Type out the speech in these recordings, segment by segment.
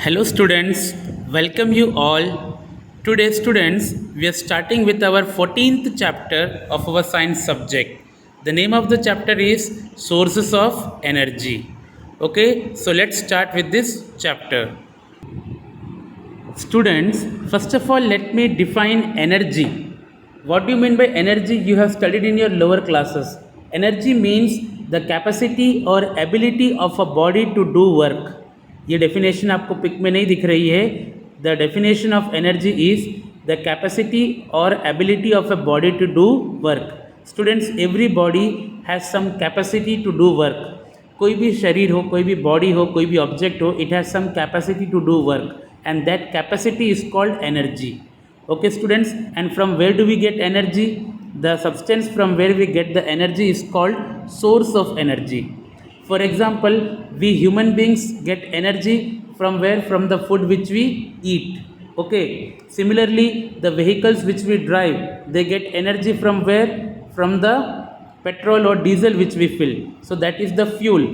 Hello students, welcome you all. Today students, we are starting with our 14th chapter of our science subject. The name of the chapter is Sources of Energy. Okay, so let's start with this chapter. Students, first of all, let me define energy. What do you mean by energy? You have studied in your lower classes. Energy means the capacity or ability of a body to do work. ये definition आपको pic में नहीं दिख रही है. The definition of energy is the capacity और ability of a body to do work. Students, every body has some capacity to do work. कोई भी शरीर हो, कोई भी बॉडी हो, कोई भी ऑब्जेक्ट हो, it has some capacity to do work and that capacity is called energy. Okay students, and from where do we get energy? The substance from where we get the energy is called source of energy. For example, we human beings get energy from where? From the food which we eat. Okay, similarly the vehicles which we drive, they get energy from where? From the petrol or diesel which we fill. So that is the fuel.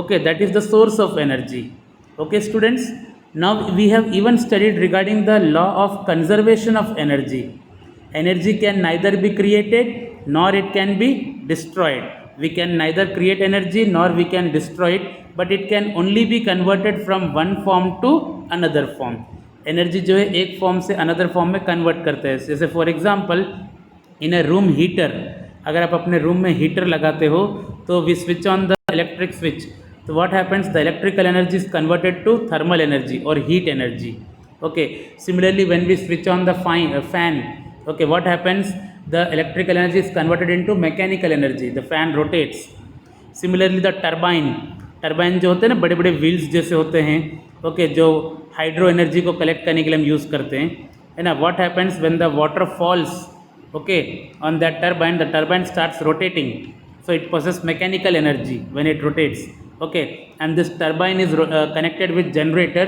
Okay, that is the source of energy. Okay students, now we have even studied regarding the law of conservation of energy. Energy can neither be created nor it can be destroyed. We can neither create energy nor we can destroy it, but it can only be converted from one form to another form. Energy जो है एक form से another form में convert करते हैं. जैसे for example, in a room heater, अगर आप अपने रूम में हीटर लगाते हो तो we switch on the electric switch. So what happens? The electrical energy is converted to thermal energy or heat energy. Okay. Similarly, when we switch on the fan, okay, what happens? The electrical energy is converted into mechanical energy. The fan rotates. Similarly, the turbine जो होते हैं ना, बड़े बड़े wheels जैसे होते हैं, okay, जो हाइड्रो एनर्जी को कलेक्ट करने के लिए हम यूज़ करते हैं, है ना. What happens when the water falls, okay, on that turbine? The turbine starts rotating, so it possesses mechanical energy when it rotates. Okay, and this turbine is connected with generator,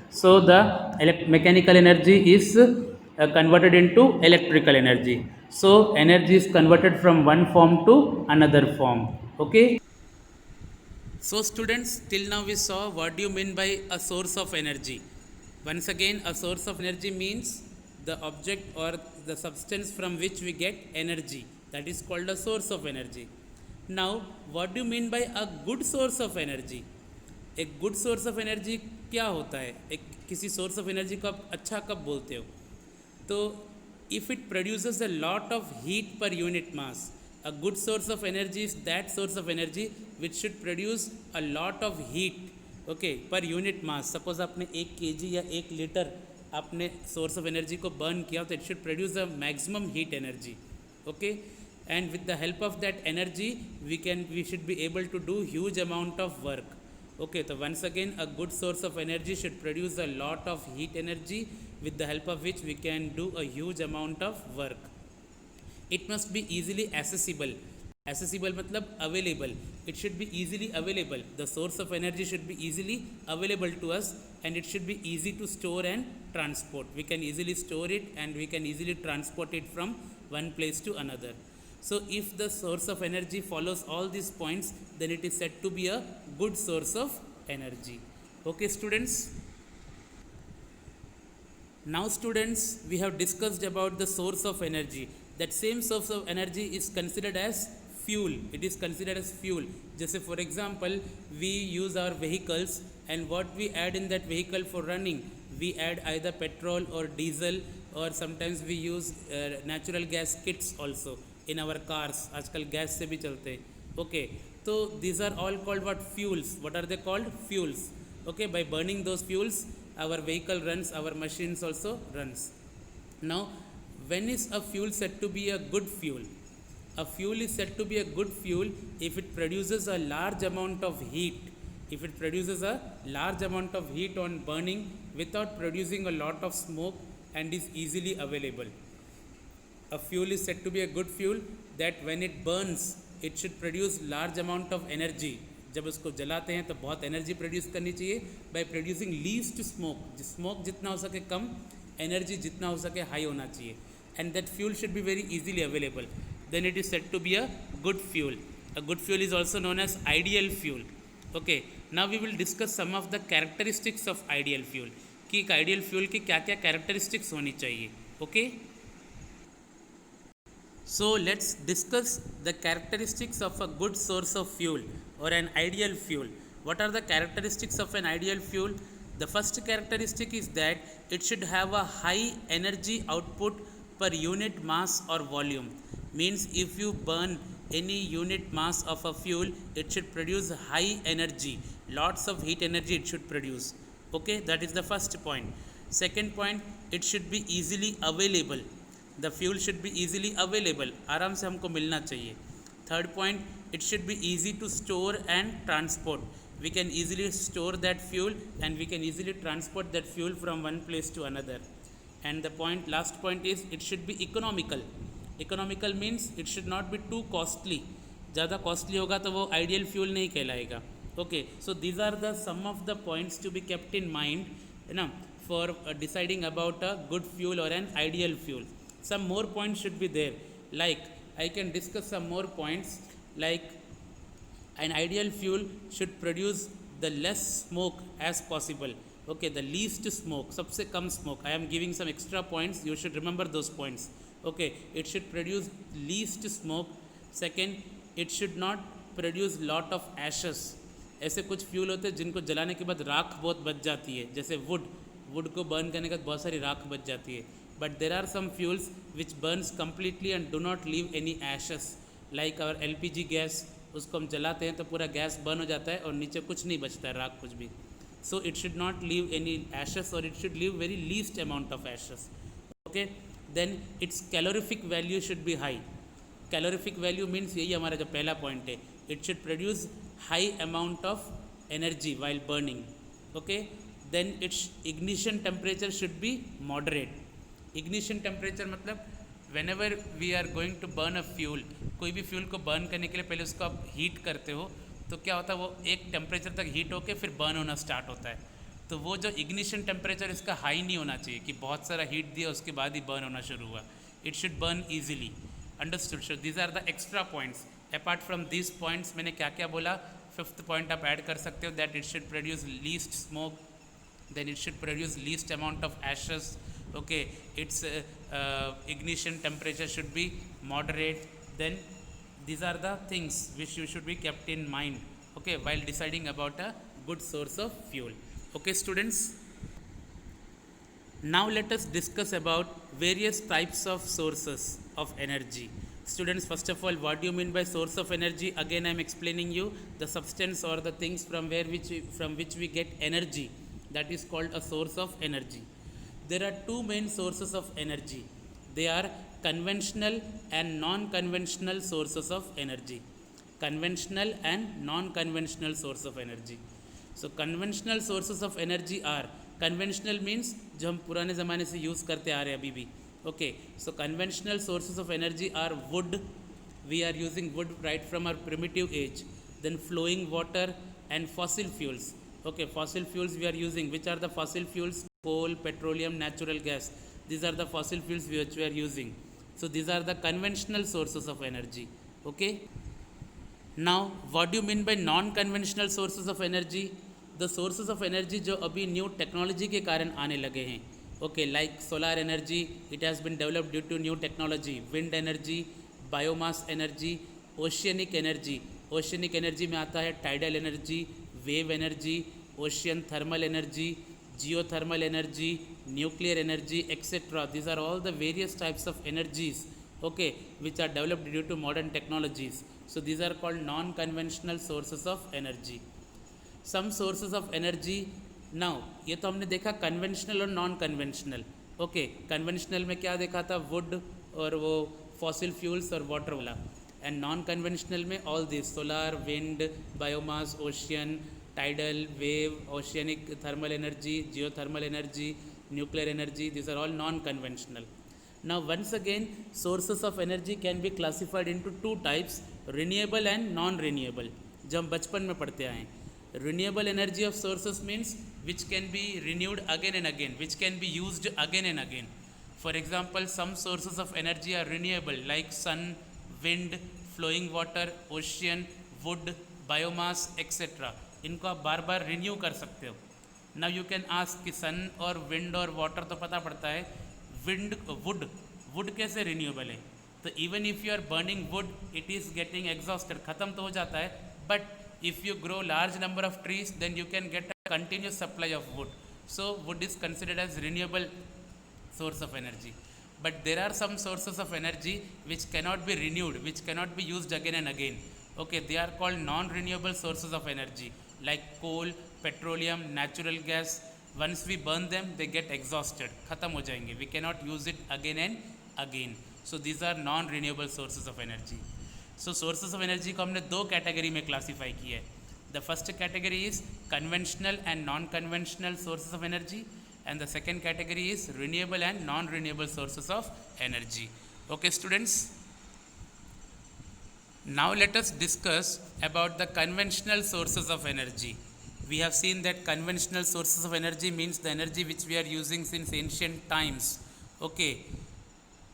so the mechanical energy is converted into electrical energy. So energy is converted from one form to another form. Okay, so students, till now we saw what do you mean by a source of energy. Once again, a source of energy means the object or the substance from which we get energy, that is called a source of energy. Now, what do you mean by a good source of energy? एक good source of energy क्या होता है? एक किसी source of energy को आप अच्छा कब बोलते हो? तो if it produces a lot of heat per unit mass, a good source of energy is that source of energy which should produce a lot of heat, okay, per unit mass. Suppose आपने 1 kg या 1 litre आपने source of energy को burn किया, तो it should produce a maximum heat energy. Okay, and with the help of that energy we should be able to do huge amount of work. Okay, so once again, a good source of energy should produce a lot of heat energy with the help of which we can do a huge amount of work. It must be easily accessible. Accessible मतलब available. It should be easily available. The source of energy should be easily available to us, and it should be easy to store and transport. We can easily store it and we can easily transport it from one place to another. So if the source of energy follows all these points, then it is said to be a good source of energy. Okay students, now students, we have discussed about the source of energy. That same source of energy is considered as fuel. It is considered as fuel. Just for example, we use our vehicles, and what we add in that vehicle for running, we add either petrol or diesel, or sometimes we use natural gas kits also in our cars. आजकल gas से भी चलते हैं. Okay, so these are all called what? Fuels. What are they called? Fuels. Okay, by burning those fuels, our vehicle runs, our machines also runs. Now, when is a fuel said to be a good fuel? A fuel is said to be a good fuel if it produces a large amount of heat. If it produces a large amount of heat on burning without producing a lot of smoke and is easily available. A fuel is said to be a good fuel that when it burns, it should produce large amount of energy. जब उसको जलाते हैं तो बहुत energy produce करनी चाहिए by producing least smoke. Smoke जितना हो सके कम, एनर्जी जितना हो सके हाई होना चाहिए, and that fuel should be very easily available. Then it is said to be a good fuel. A good fuel is also known as ideal fuel. Okay, now we will discuss some of the characteristics of ideal fuel कि एक ideal fuel की क्या क्या characteristics होनी चाहिए. Okay, so let's discuss the characteristics of a good source of fuel or an ideal fuel. What are the characteristics of an ideal fuel? The first characteristic is that it should have a high energy output per unit mass or volume. Means if you burn any unit mass of a fuel, it should produce high energy, lots of heat energy it should produce. Okay, that is the first point. Second point, it should be easily available. The fuel should be easily available, आराम से हमको मिलना चाहिए. Third point, it should be easy to store and transport. We can easily store that fuel and we can easily transport that fuel from one place to another. And the point, last point is it should be economical. Economical means it should not be too costly. ज़्यादा costly होगा तो वो ideal fuel नहीं कहलाएगा. Okay, so these are the some of the points to be kept in mind, है ना, for deciding about a good fuel और an ideal fuel. Some more points should be there, like I can discuss some more points, like an ideal fuel should produce the less smoke as possible. Okay, the least smoke, सबसे कम smoke. I am giving some extra points, you should remember those points. Okay, it should produce least smoke. Second, it should not produce lot of ashes. ऐसे कुछ fuel होते हैं जिनको जलाने के बाद राख बहुत बच जाती है, जैसे वुड को बर्न करने के बाद बहुत सारी राख बच जाती है. But there are some fuels which burns completely and do not leave any ashes, like our LPG gas. उसको हम जलाते हैं तो पूरा गैस बर्न हो जाता है और नीचे कुछ नहीं बचता है, राख कुछ भी. So it should not leave any ashes or it should leave very least amount of ashes. Okay, then its calorific value should be high. Calorific value means यही हमारा जो पहला पॉइंट है, it should produce high amount of energy while burning. Okay, then its ignition temperature should be moderate. Ignition temperature मतलब whenever we are going to burn a fuel, कोई भी fuel को burn करने के लिए पहले उसको आप हीट करते हो तो क्या होता है, वो एक टेम्परेचर तक हीट होकर फिर बर्न होना स्टार्ट होता है. तो वो जो इग्निशन टेम्परेचर इसका हाई नहीं होना चाहिए कि बहुत सारा हीट दिया उसके बाद ही बर्न होना शुरू हुआ. It should burn easily. Understood. So these are the extra points. Apart from these points मैंने क्या क्या बोला, फिफ्थ पॉइंट आप ऐड कर सकते हो, that it should produce least smoke, then it should produce least amount of ashes. Okay, its ignition temperature should be moderate. Then these are the things which you should be kept in mind, okay, while deciding about a good source of fuel. Okay students, now let us discuss about various types of sources of energy. Students, first of all, what do you mean by source of energy? Again I am explaining you the substance or the things from which we get energy. That is called a source of energy. There are two main sources of energy. They are conventional and non-conventional sources of energy. Conventional and non-conventional source of energy. So conventional sources of energy are, conventional means जो हम पुराने ज़माने से use करते आ रहे हैं अभी भी. Okay, so conventional sources of energy are wood. We are using wood right from our primitive age. Then flowing water and fossil fuels. Okay, fossil fuels we are using. Which are the fossil fuels? Coal, petroleum, natural gas. These are the fossil fuels which we are using. So these are the conventional sources of energy. Okay. Now, what do you mean by non-conventional sources of energy? The sources of energy जो अभी new technology के कारण आने लगे हैं. Okay, like solar energy, it has been developed due to new technology. Wind energy, biomass energy, oceanic energy. Oceanic energy में आता है tidal energy, wave energy, ocean thermal energy, geothermal energy, nuclear energy, etc. These are all the various types of energies, okay, which are developed due to modern technologies. So these are called non-conventional sources of energy. Some sources of energy, now ये तो हमने देखा conventional और non-conventional. Okay, conventional में क्या देखा था, wood और वो fossil fuels और water वाला. And non-conventional में all this solar, wind, biomass, ocean, tidal, wave, oceanic thermal energy, geothermal energy, nuclear energy, these are all non-conventional. Now once again, sources of energy can be classified into two types, renewable and non-renewable. जो हम बचपन में पढ़ते आए हैं. Renewable energy of sources means which can be renewed again and again, which can be used again and again. For example, some sources of energy are renewable like sun, wind, flowing water, ocean, wood, biomass, etc. इनको आप बार बार renew कर सकते हो. Now you can ask कि सन और wind और water तो पता पड़ता है. विंड वुड वुड कैसे रिन्यूएबल है? तो even if you are burning wood it is getting exhausted, ख़त्म तो हो जाता है. But if you grow large number of trees then you can get a continuous supply of wood. So wood is considered as renewable source of energy. But there are some sources of energy which cannot be renewed, which cannot be used again and again. Okay, they are called non-renewable sources of energy like coal, petroleum, natural gas. Once we burn them, they get exhausted. खत्म हो जाएंगे. We cannot use it again and again. So these are non-renewable sources of energy. So sources of energy को हमने दो category में classify किया है. The first category is conventional and non-conventional sources of energy. And the second category is renewable and non-renewable sources of energy. Okay, students. Now let us discuss about the conventional sources of energy. We have seen that conventional sources of energy means the energy which we are using since ancient times. Okay.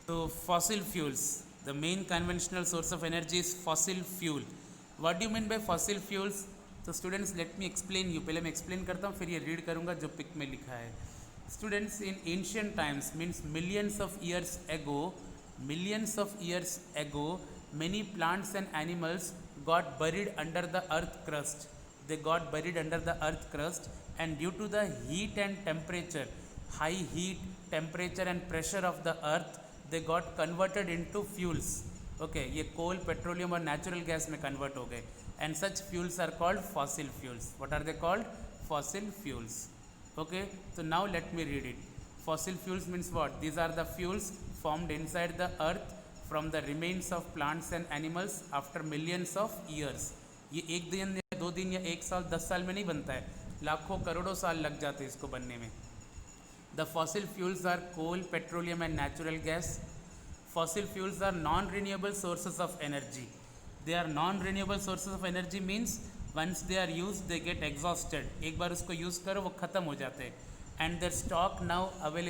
So fossil fuels. The main conventional source of energy is fossil fuel. What do you mean by fossil fuels? So students, let me explain you. पहले मैं explain करता हूँ, फिर ये read करूँगा जो pick में लिखा है. Students, in ancient times means millions of years ago, many plants and animals got buried under the earth crust. They got buried under the earth crust, and due to the heat and temperature, high heat, temperature and pressure of the earth, they got converted into fuels. Okay, ये coal, petroleum और natural gas में convert हो गए, and such fuels are called fossil fuels. What are they called? Fossil fuels. Okay, so now let me read it. Fossil fuels means what? These are the fuels formed inside the earth from the remains of plants and animals after millions of years. ये एक दिन या दो दिन या एक साल 10 साल में नहीं बनता है, लाखों करोड़ों साल लग जाते हैं इसको बनने में. The fossil fuels are coal, petroleum and natural gas. Fossil fuels are non-renewable sources of energy. They are non-renewable sources of energy means once they are used they get exhausted. एक बार उसको यूज़ करो वो ख़त्म हो जाते हैं. And their stock now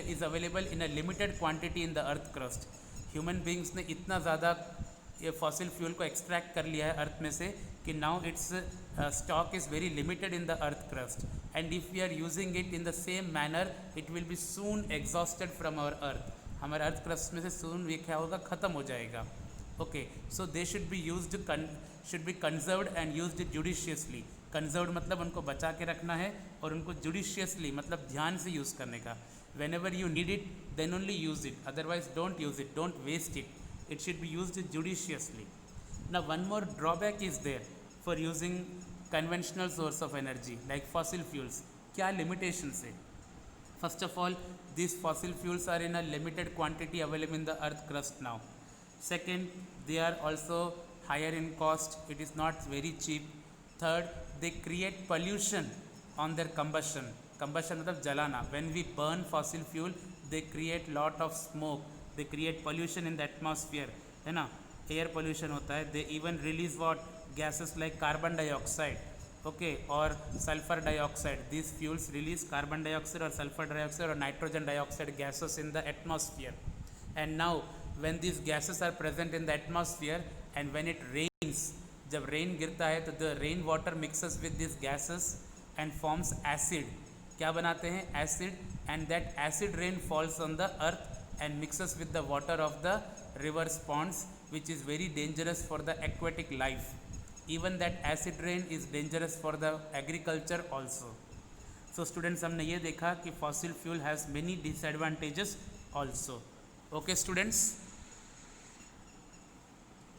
is available in a limited quantity in the earth crust. Human beings ने इतना ज़्यादा ये fossil fuel को extract कर लिया है अर्थ में से कि now its stock is very limited in the earth crust. And if we are using it in the same manner, it will be soon exhausted from our earth. हमारे earth crust में से soon ये क्या होगा, ख़त्म हो जाएगा. Okay, so they should be conserved and used judiciously. Conserved मतलब उनको बचा के रखना है, और उनको judiciously मतलब ध्यान से यूज़ करने का. Whenever you need it, then only use it. Otherwise, don't use it. Don't waste it. It should be used judiciously. Now, one more drawback is there for using conventional source of energy like fossil fuels. क्या limitations है? First of all, these fossil fuels are in a limited quantity available in the earth crust now. Second, they are also higher in cost. It is not very cheap. Third, they create pollution on their combustion. Combustion मतलब जलाना. When we burn fossil fuel, they create lot of smoke. They create pollution in the atmosphere. है ना? Air pollution होता है. They even release what? Gases like carbon dioxide. Okay, or sulfur dioxide. These fuels release carbon dioxide or sulfur dioxide or nitrogen dioxide gases in the atmosphere. And now when these gases are present in the atmosphere and when it rains, जब rain गिरता है तो the rain water mixes with these gases and forms acid. क्या बनाते हैं? Acid. And that acid rain falls on the earth and mixes with the water of the rivers, ponds, which is very dangerous for the aquatic life. Even that acid rain is dangerous for the agriculture also. So students, हमने ये देखा कि fossil fuel has many disadvantages also. Okay students,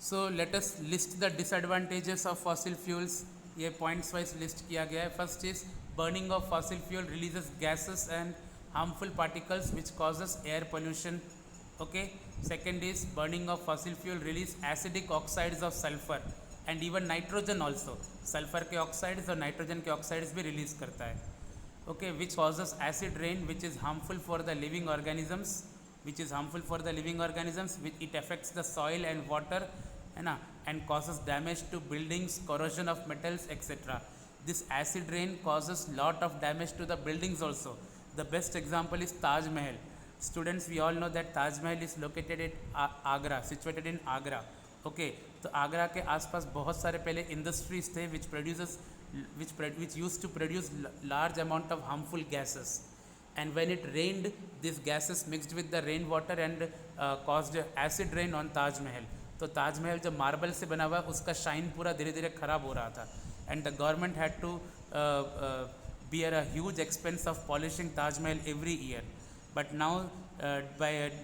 so let us list the disadvantages of fossil fuels. ये points wise list किया गया है. First is burning of fossil fuel releases gases and harmful particles which causes air pollution. Okay. Second is burning of fossil fuel release acidic oxides of sulfur and even nitrogen also. Sulfur के oxides और nitrogen के oxides भी release करता है. Okay, which causes acid rain which is harmful for the living organisms. Which it affects the soil and water, है ना, and causes damage to buildings, corrosion of metals, etc. This acid rain causes lot of damage to the buildings also. The best example is Taj Mahal. Students, we all know that Taj Mahal is located at Agra, situated in Agra. Okay, तो आगरा के आसपास बहुत सारे पहले industries थे which produces which used to produce large amount of harmful gases, and when it rained, these gases mixed with the rainwater and caused acid rain on Taj Mahal. तो ताजमहल जो marble से बना हुआ है उसका शाइन पूरा धीरे धीरे ख़राब हो रहा था, and the government had to bear a huge expense of polishing Taj Mahal every year. But now,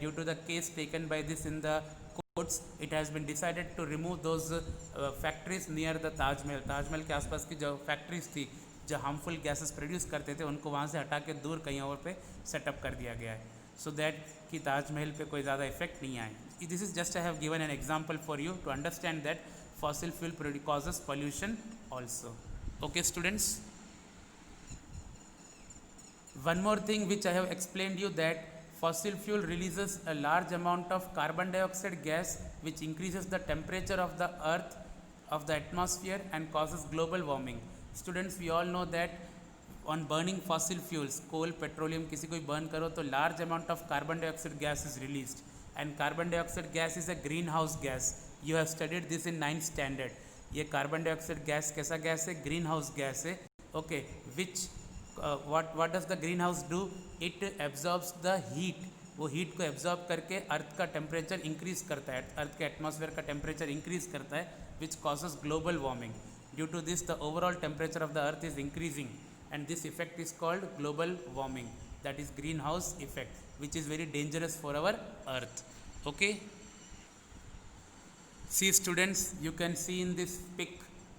due to the case taken by this in the courts, it has been decided to remove those factories near the Taj Mahal. Taj Mahal के आसपास की जो factories थी जो harmful gases produce करते थे उनको वहाँ से हटा के दूर कहीं और पे सेटअप कर दिया गया है, so that कि ताज महल पे कोई ज़्यादा इफेक्ट नहीं आए. This is just I have given an example for you to understand that fossil fuel causes pollution also. Okay, students. One more thing which I have explained you, that fossil fuel releases a large amount of carbon dioxide gas which increases the temperature of the earth, of the atmosphere, and causes global warming. Students, we all know that on burning fossil fuels, coal, petroleum, किसी को भी burn करो तो large amount of carbon dioxide gas is released, and carbon dioxide gas is a greenhouse gas. You have studied this in 9th standard. ये carbon dioxide gas कैसा gas है? Greenhouse gas है. Okay, which what does the greenhouse do? It absorbs the heat. वो heat को absorb करके अर्थ का temperature increase करता है, अर्थ के एटमॉस्फेयर का टेम्परेचर इंक्रीज करता है, which causes global warming. Due to this the overall temperature of the earth is increasing, and this effect is called global warming, that is greenhouse effect, which is very dangerous for our earth. Okay, see students, you can see in this pic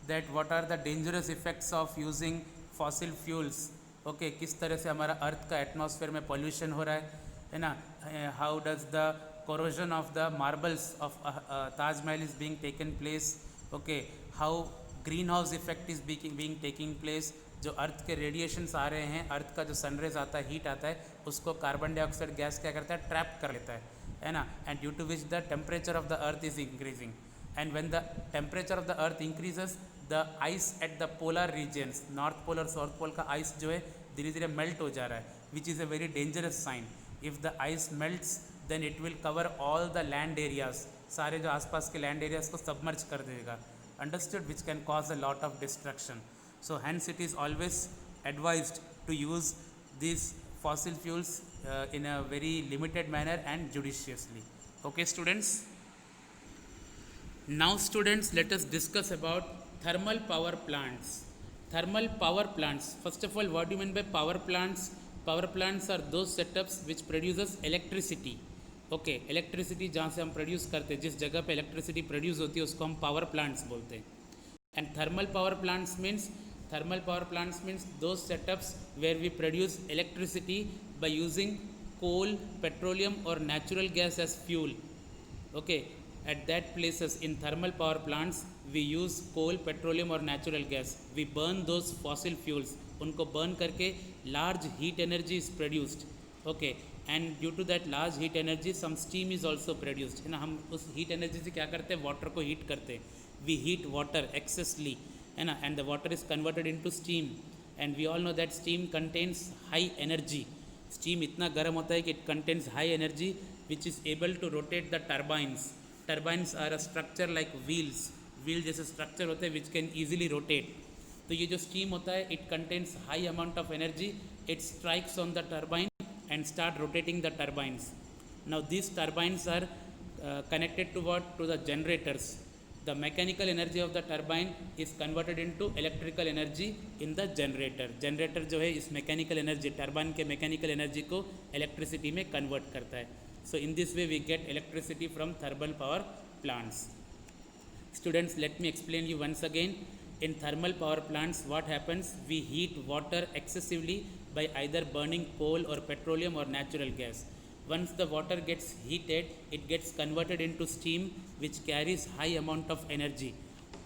that what are the dangerous effects of using fossil fuels. Okay, किस तरह से हमारा अर्थ का atmosphere में pollution हो रहा है ना. How does the corrosion of the marbles of Taj Mahal is being taken place. Okay, how greenhouse effect is being taking place. जो अर्थ के रेडिएशंस आ रहे हैं, अर्थ का जो सनरेज आता है, हीट आता है, उसको कार्बन डाइऑक्साइड गैस क्या करता है? ट्रैप कर लेता है ना. And due to which the temperature of the earth is increasing, and when the temperature of the earth increases, the ice at the polar regions, north pole और south पोल का ice जो है धीरे धीरे मेल्ट हो जा रहा है, which is a very dangerous sign. If the ice melts then it will cover all the land areas, सारे जो आसपास के लैंड एरियाज को सबमर्ज कर देगा. Understood, which can cause a lot of destruction. So hence it is always advised to use this fossil fuels in a very limited manner and judiciously. Okay students, now students, let us discuss about thermal power plants. Thermal power plants, first of all, what do you mean by power plants? Power plants are those setups which produces electricity. Okay, electricity जहाँ से हम produce करते हैं, जिस जगह पे electricity produce होती है उसको हम power plants बोलते हैं. And thermal power plants means those setups where we produce electricity by using coal, petroleum or natural gas as fuel. Okay, at that places in thermal power plants we use coal, petroleum or natural gas. We burn those fossil fuels, उनको burn करके large heat energy is produced. Okay, and due to that large heat energy some steam is also produced, है ना. हम उस heat energy से क्या करते हैं? water को heat करते हैं. We heat water excessively, है ना, and the water is converted into steam, and we all know that steam contains high energy. Steam इतना गर्म होता है कि it contains high energy which is able to rotate the turbines. Turbines are a structure like wheels. Wheel जैसे structure होते हैं which can easily rotate. तो ये जो steam होता है it contains high amount of energy. It strikes on the turbine and start rotating the turbines. Now these turbines are connected to what? To the generators. The mechanical energy of the turbine is converted into electrical energy in the generator. Generator जो है इस mechanical energy, turbine के mechanical energy को electricity में convert करता है. So in this way we get electricity from thermal power plants. Students, let me explain you once again. In thermal power plants, what happens? We heat water excessively by either burning coal or petroleum or natural gas. Once the water gets heated, it gets converted into steam which carries high amount of energy.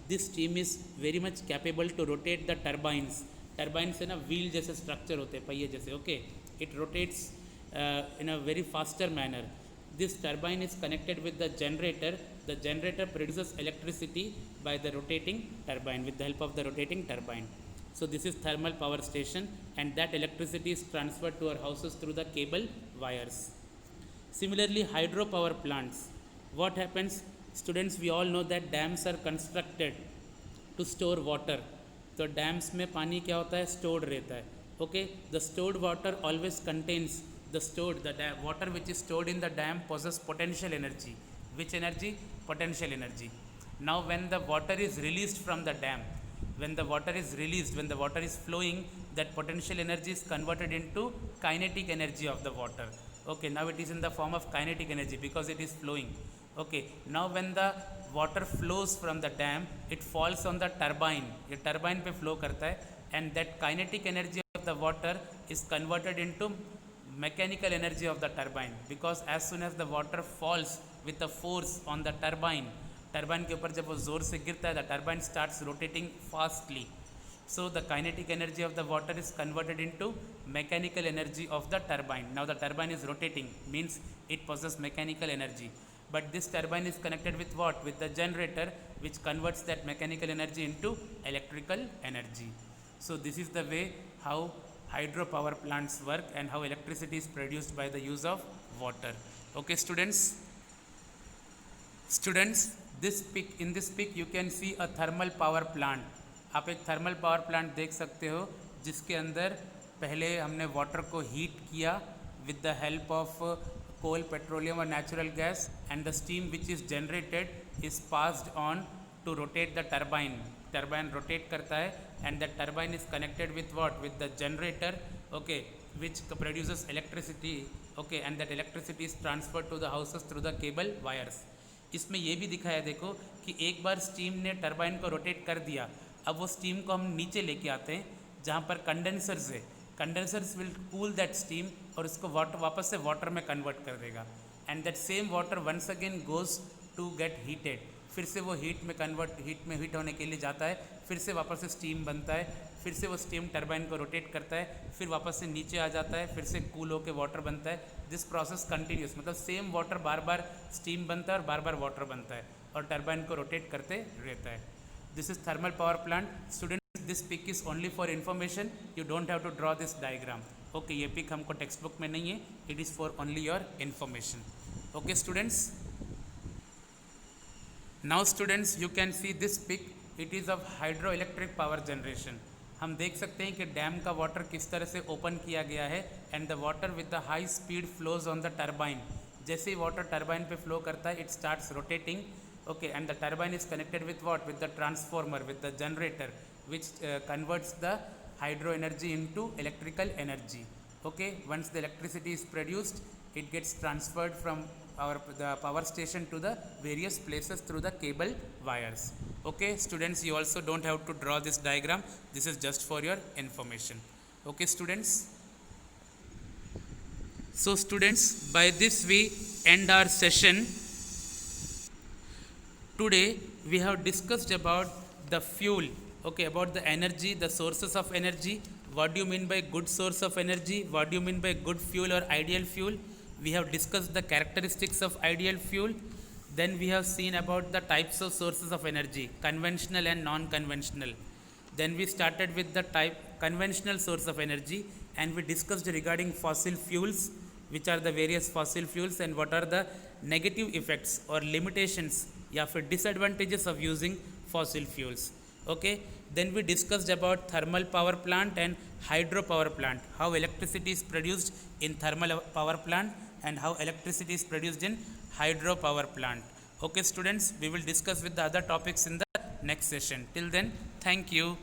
This steam is very much capable to rotate the turbines. Turbines है ना wheel जैसे structure होते हैं, पहिए जैसे. Okay, it rotates in a very faster manner. This turbine is connected with the generator. The generator produces electricity by the rotating turbine, with the help of the rotating turbine. So this is thermal power station, and that electricity is transferred to our houses through the cable wires. Similarly, hydropower plants. What happens? Students, we all know that dams are constructed to store water. तो dams में पानी क्या होता है, stored रहता है. Okay, the stored water always contains the water which is stored in the dam possesses potential energy. Which energy? Potential energy. Now when the water is released from the dam, when the water is flowing, that potential energy is converted into kinetic energy of the water. Okay, now it is in the form of kinetic energy because it is flowing. Okay, now when the water flows from the dam, it falls on the turbine. ये turbine पे flow करता है, and that kinetic energy of the water is converted into mechanical energy of the turbine, because as soon as the water falls with the force on the turbine के ऊपर जब वो जोर से गिरता है, the turbine starts rotating fastly. So the kinetic energy of the water is converted into mechanical energy of the turbine. Now the turbine is rotating, means it possesses mechanical energy. But this turbine is connected with what? With the generator, which converts that mechanical energy into electrical energy. So this is the way how hydropower plants work and how electricity is produced by the use of water. Okay, students, in this pic you can see a thermal power plant. आप एक thermal power plant देख सकते हो जिसके अंदर पहले हमने water को हीट किया with the help of coal, petroleum or natural gas, and the steam which is generated is passed on to rotate the turbine. Turbine rotate करता है, and the turbine is connected with what? With the generator, okay, which produces electricity, okay, and that electricity is transferred to the houses through the cable wires. इसमें ये भी दिखाया देखो कि एक बार steam ने टरबाइन को रोटेट कर दिया, अब वो स्टीम को हम नीचे लेके आते हैं जहाँ पर कंडेंसर्स है. Condensers will cool that steam और उसको वाटर वापस से वाटर में कन्वर्ट कर देगा, and that same water once again goes to get heated. फिर से वो हीट होने के लिए जाता है, फिर से वापस से स्टीम बनता है, फिर से वो स्टीम टरबाइन को रोटेट करता है, फिर वापस से नीचे आ जाता है, फिर से कूल होकर वाटर बनता है. दिस प्रोसेस कंटिन्यूस, मतलब सेम वाटर बार बार स्टीम बनता है और बार बार वाटर बनता है और टरबाइन को रोटेट करते रहता है. This is thermal power plant. Students, this pic is only for information, you don't have to draw this diagram. Okay, ये पिक हमको टेक्स्ट बुक में नहीं है, it is for only your information. Okay students, now students you can see this pic, it is of hydroelectric power generation. हम देख सकते हैं कि डैम का वाटर किस तरह से ओपन किया गया है, and the water with the high speed flows on the turbine. जैसे ही वाटर टरबाइन पे फ्लो करता है, it starts rotating, okay, and the turbine is connected with what? With the transformer, with the generator, which converts the hydro energy into electrical energy. Okay, once the electricity is produced, it gets transferred from the power station to the various places through the cable wires. Okay students, you also don't have to draw this diagram, this is just for your information. Okay students, so students, by this we end our session. Today we have discussed about the fuel, okay, about the energy, the sources of energy. What do you mean by good source of energy? What do you mean by good fuel or ideal fuel? We have discussed the characteristics of ideal fuel. Then we have seen about the types of sources of energy, conventional and non-conventional. Then we started with the conventional source of energy, and we discussed regarding fossil fuels, which are the various fossil fuels and what are the negative effects or limitations या फिर disadvantages of using fossil fuels. Okay, then we discussed about thermal power plant and hydro power plant, how electricity is produced in thermal power plant and how electricity is produced in hydro power plant. Okay students, we will discuss with the other topics in the next session. Till then, thank you.